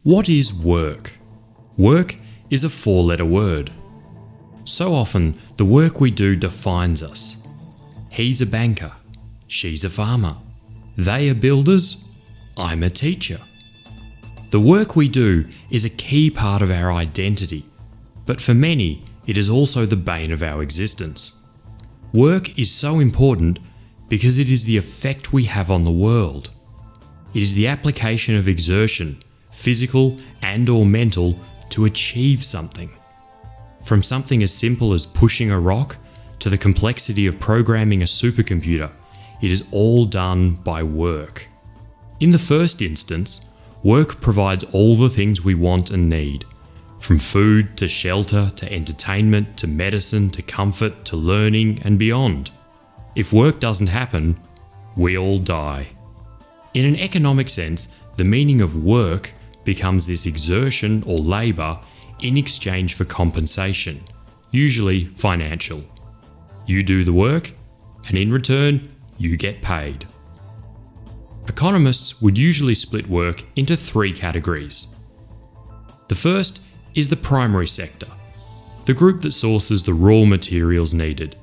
What is work? Work is a four-letter word. So often, the work we do defines us. He's a banker. She's a farmer. They are builders. I'm a teacher. The work we do is a key part of our identity, but for many, it is also the bane of our existence. Work is so important because it is the effect we have on the world. It is the application of exertion, physical and/or mental, to achieve something. From something as simple as pushing a rock to the complexity of programming a supercomputer, it is all done by work. In the first instance, work provides all the things we want and need, from food to shelter to entertainment to medicine to comfort to learning and beyond. If work doesn't happen, we all die. In an economic sense, the meaning of work becomes this exertion or labour in exchange for compensation, usually financial. You do the work, and in return, you get paid. Economists would usually split work into three categories. The first is the primary sector, the group that sources the raw materials needed.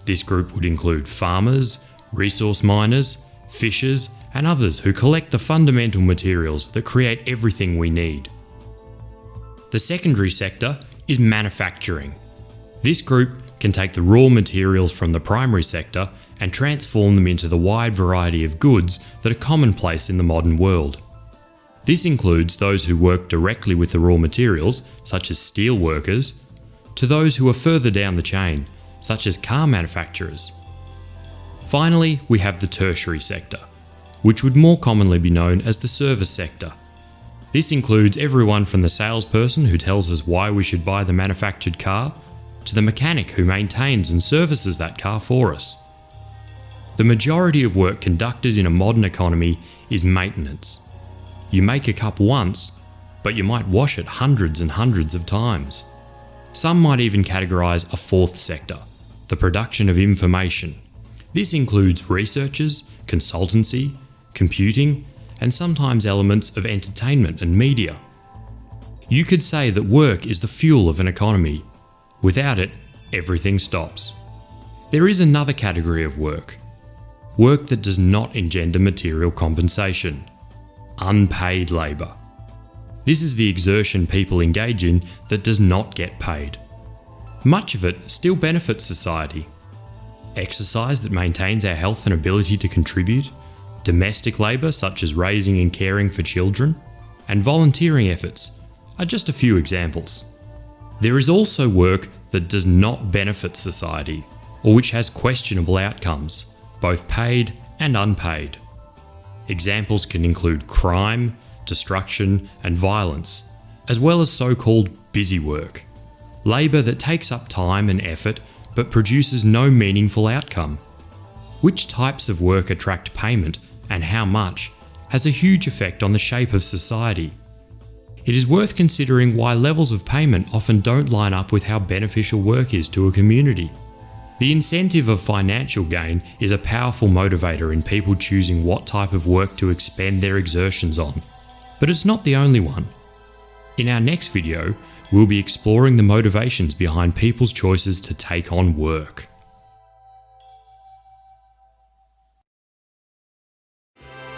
This group would include farmers, resource miners, fishers, and others who collect the fundamental materials that create everything we need. The secondary sector is manufacturing. This group can take the raw materials from the primary sector and transform them into the wide variety of goods that are commonplace in the modern world. This includes those who work directly with the raw materials, such as steel workers, to those who are further down the chain, such as car manufacturers. Finally, we have the tertiary sector, which would more commonly be known as the service sector. This includes everyone from the salesperson who tells us why we should buy the manufactured car, to the mechanic who maintains and services that car for us. The majority of work conducted in a modern economy is maintenance. You make a cup once, but you might wash it hundreds and hundreds of times. Some might even categorise a fourth sector, the production of information. This includes researchers, consultancy, computing, and sometimes elements of entertainment and media. You could say that work is the fuel of an economy. Without it, everything stops. There is another category of work that does not engender material compensation. Unpaid labour. This is the exertion people engage in that does not get paid. Much of it still benefits society. Exercise that maintains our health and ability to contribute, domestic labour such as raising and caring for children, and volunteering efforts are just a few examples. There is also work that does not benefit society, or which has questionable outcomes, both paid and unpaid. Examples can include crime, destruction, and violence, as well as so-called busy work, labour that takes up time and effort but produces no meaningful outcome. Which types of work attract payment and how much has a huge effect on the shape of society. It is worth considering why levels of payment often don't line up with how beneficial work is to a community. The incentive of financial gain is a powerful motivator in people choosing what type of work to expend their exertions on, but it's not the only one. In our next video, we'll be exploring the motivations behind people's choices to take on work.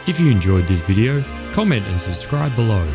If you enjoyed this video, comment and subscribe below.